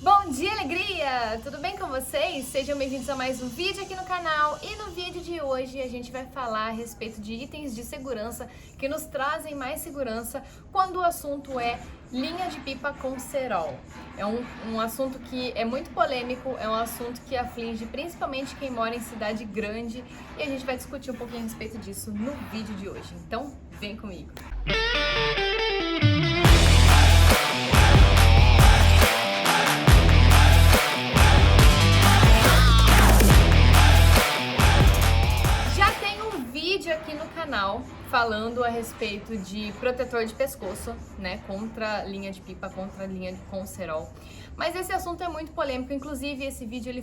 Bom dia, alegria! Tudo bem com vocês? Sejam bem-vindos a mais um vídeo aqui no canal. E no vídeo de hoje a gente vai falar a respeito de itens de segurança que nos trazem mais segurança quando o assunto é linha de pipa com cerol. É um assunto que é muito polêmico, é um assunto que aflige principalmente quem mora em cidade grande e a gente vai discutir um pouquinho a respeito disso no vídeo de hoje. Então, vem comigo! Aqui no canal falando a respeito de protetor de pescoço, né, contra linha de pipa, contra linha com cerol. Mas esse assunto é muito polêmico, inclusive esse vídeo ele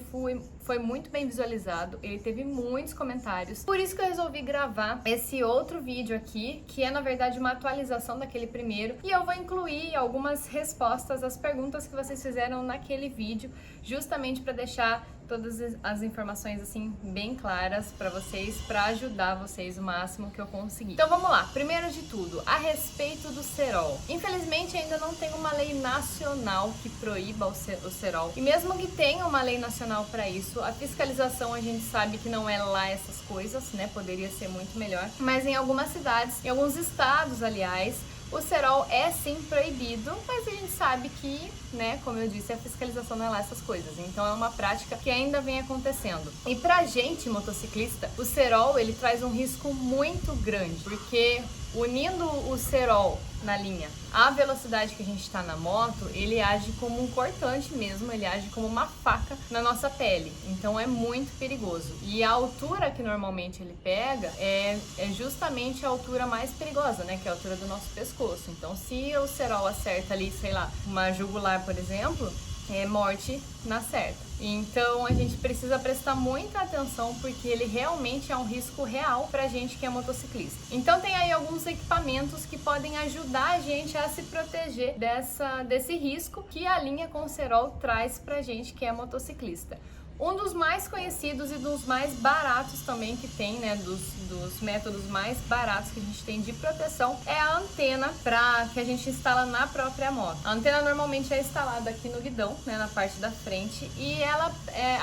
foi muito bem visualizado, ele teve muitos comentários. Por isso que eu resolvi gravar esse outro vídeo aqui, que é na verdade uma atualização daquele primeiro, e eu vou incluir algumas respostas às perguntas que vocês fizeram naquele vídeo, justamente para deixar todas as informações assim bem claras para vocês, para ajudar vocês o máximo que eu conseguir. Então vamos lá, primeiro de tudo, a respeito do cerol. Infelizmente ainda não tem uma lei nacional que proíba o cerol. E mesmo que tenha uma lei nacional para isso, a fiscalização a gente sabe que não é lá essas coisas, né? Poderia ser muito melhor. Mas em algumas cidades, em alguns estados, aliás, o cerol é sim proibido, mas a gente sabe que, né, como eu disse, a fiscalização não é lá essas coisas. Então é uma prática que ainda vem acontecendo. E pra gente, motociclista, o cerol, ele traz um risco muito grande, porque unindo o cerol na linha à velocidade que a gente está na moto, ele age como um cortante mesmo, ele age como uma faca na nossa pele. Então é muito perigoso. E a altura que normalmente ele pega é justamente a altura mais perigosa, né? Que é a altura do nosso pescoço. Então se o cerol acerta ali, sei lá, uma jugular, por exemplo, é morte na certa. Então a gente precisa prestar muita atenção porque ele realmente é um risco real pra gente que é motociclista. Então tem aí alguns equipamentos que podem ajudar a gente a se proteger desse risco que a linha com cerol traz pra gente que é motociclista. Um dos mais conhecidos e dos mais baratos também que tem, né, dos métodos mais baratos que a gente tem de proteção é a antena que a gente instala na própria moto. A antena normalmente é instalada aqui no guidão, né, na parte da frente, e ela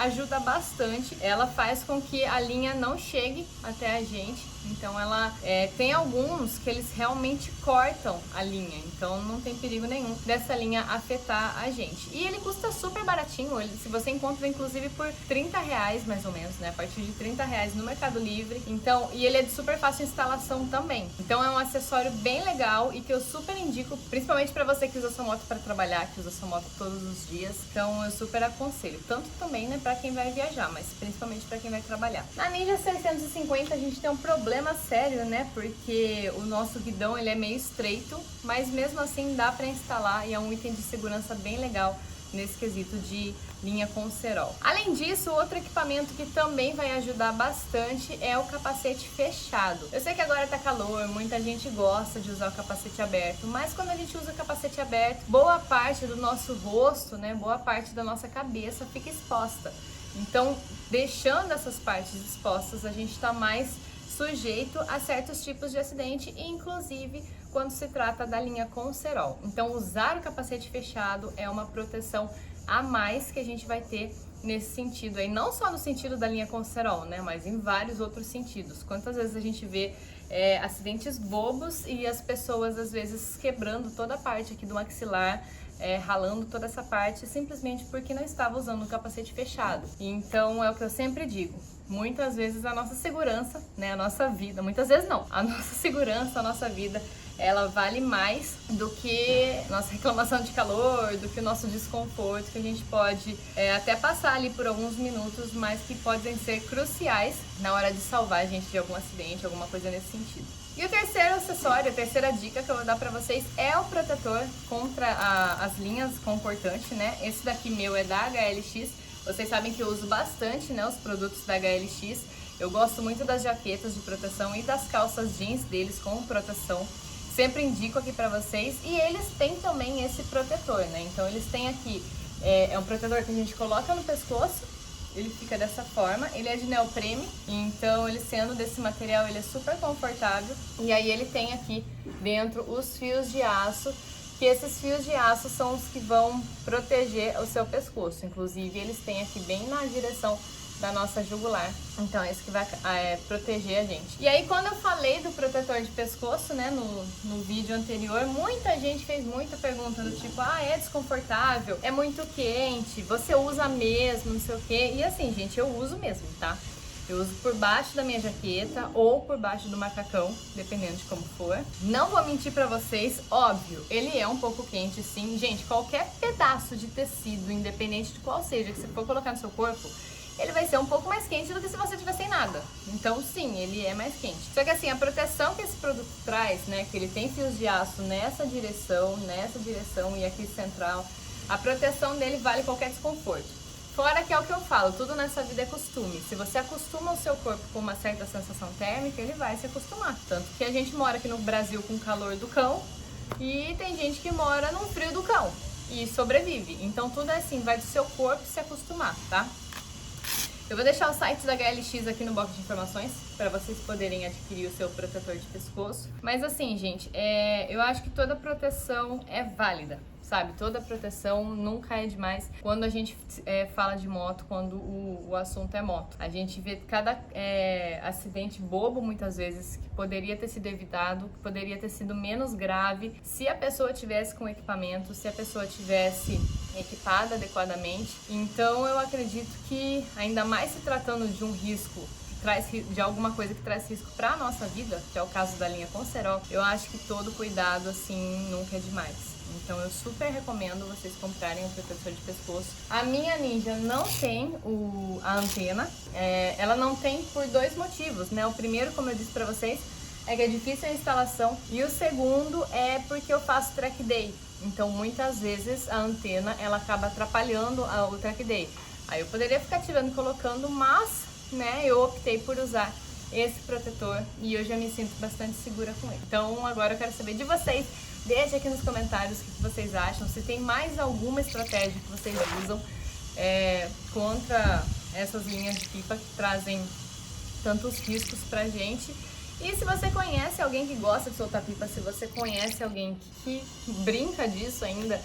ajuda bastante. Ela faz com que a linha não chegue até a gente. Então ela tem alguns que eles realmente cortam a linha, então não tem perigo nenhum dessa linha afetar a gente. E ele custa super baratinho, se você encontra inclusive por R$30 mais ou menos, né? A partir de R$30 no Mercado Livre. Então, e ele é de super fácil instalação também. Então é um acessório bem legal e que eu super indico, principalmente para você que usa sua moto para trabalhar, que usa sua moto todos os dias. Então eu super aconselho, tanto também, né, para quem vai viajar, mas principalmente para quem vai trabalhar. Na Ninja 650 a gente tem um problema sério, né? Porque o nosso guidão ele é meio estreito, mas mesmo assim dá para instalar e é um item de segurança bem legal nesse quesito de linha com cerol. Além disso, outro equipamento que também vai ajudar bastante é o capacete fechado. Eu sei que agora tá calor, muita gente gosta de usar o capacete aberto, mas quando a gente usa o capacete aberto, boa parte do nosso rosto, né, boa parte da nossa cabeça fica exposta. Então, deixando essas partes expostas, a gente tá mais sujeito a certos tipos de acidente, inclusive quando se trata da linha com cerol. Então, usar o capacete fechado é uma proteção a mais que a gente vai ter nesse sentido aí, não só no sentido da linha com cerol, né, mas em vários outros sentidos. Quantas vezes a gente vê acidentes bobos e as pessoas às vezes quebrando toda a parte aqui do maxilar, ralando toda essa parte simplesmente porque não estava usando o capacete fechado. Então é o que eu sempre digo, muitas vezes a nossa segurança, né, a nossa vida, muitas vezes não, a nossa segurança, a nossa vida, ela vale mais do que nossa reclamação de calor, do que o nosso desconforto, que a gente pode até passar ali por alguns minutos, mas que podem ser cruciais na hora de salvar a gente de algum acidente, alguma coisa nesse sentido. E o terceiro acessório, a terceira dica que eu vou dar pra vocês é o protetor contra as linhas com cortante, né? Esse daqui meu é da HLX. Vocês sabem que eu uso bastante, né, os produtos da HLX. Eu gosto muito das jaquetas de proteção e das calças jeans deles com proteção. Sempre indico aqui pra vocês. E eles têm também esse protetor, né? Então eles têm aqui, é um protetor que a gente coloca no pescoço. Ele fica dessa forma, ele é de neoprene, então ele sendo desse material, ele é super confortável. E aí ele tem aqui dentro os fios de aço que esses fios de aço são os que vão proteger o seu pescoço. Inclusive, eles têm aqui bem na direção da nossa jugular. Então, é isso que vai proteger a gente. E aí, quando eu falei do protetor de pescoço, né, no vídeo anterior, muita gente fez muita pergunta do tipo, é desconfortável, é muito quente, você usa mesmo, não sei o quê. E assim, gente, eu uso mesmo, tá? Eu uso por baixo da minha jaqueta ou por baixo do macacão, dependendo de como for. Não vou mentir pra vocês, óbvio, ele é um pouco quente sim. Gente, qualquer pedaço de tecido, independente de qual seja, que você for colocar no seu corpo, ele vai ser um pouco mais quente do que se você tiver sem nada. Então sim, ele é mais quente. Só que assim, a proteção que esse produto traz, né, que ele tem fios de aço nessa direção e aqui central, a proteção dele vale qualquer desconforto. Fora que é o que eu falo, tudo nessa vida é costume. Se você acostuma o seu corpo com uma certa sensação térmica, ele vai se acostumar. Tanto que a gente mora aqui no Brasil com o calor do cão e tem gente que mora no frio do cão e sobrevive. Então tudo é assim, vai do seu corpo se acostumar, tá? Eu vou deixar o site da HLX aqui no box de informações para vocês poderem adquirir o seu protetor de pescoço. Mas assim, gente, eu acho que toda proteção é válida, sabe? Toda proteção nunca é demais quando a gente fala de moto, quando o assunto é moto. A gente vê cada acidente bobo, muitas vezes, que poderia ter sido evitado, que poderia ter sido menos grave se a pessoa tivesse com equipamento, se a pessoa tivesse equipada adequadamente. Então eu acredito que, ainda mais se tratando de um risco, de alguma coisa que traz risco para a nossa vida, que é o caso da linha Concerol, eu acho que todo cuidado assim nunca é demais. Então eu super recomendo vocês comprarem o protetor de pescoço. A minha Ninja não tem a antena, ela não tem por dois motivos, né? O primeiro, como eu disse para vocês, é que é difícil a instalação, e o segundo é porque eu faço track day. Então muitas vezes a antena ela acaba atrapalhando o track day. Aí eu poderia ficar tirando e colocando, mas né, eu optei por usar esse protetor e eu já me sinto bastante segura com ele. Então agora eu quero saber de vocês. Deixe aqui nos comentários o que vocês acham, se tem mais alguma estratégia que vocês usam contra essas linhas de pipa que trazem tantos riscos pra gente. E se você conhece alguém que gosta de soltar pipa, se você conhece alguém que brinca disso ainda,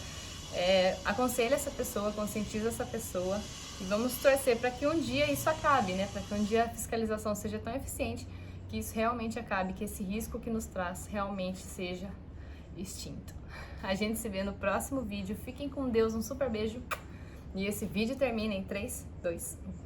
aconselha essa pessoa, conscientiza essa pessoa e vamos torcer para que um dia isso acabe, né? Para que um dia a fiscalização seja tão eficiente que isso realmente acabe, que esse risco que nos traz realmente seja extinto. A gente se vê no próximo vídeo. Fiquem com Deus, um super beijo. E esse vídeo termina em 3, 2, 1.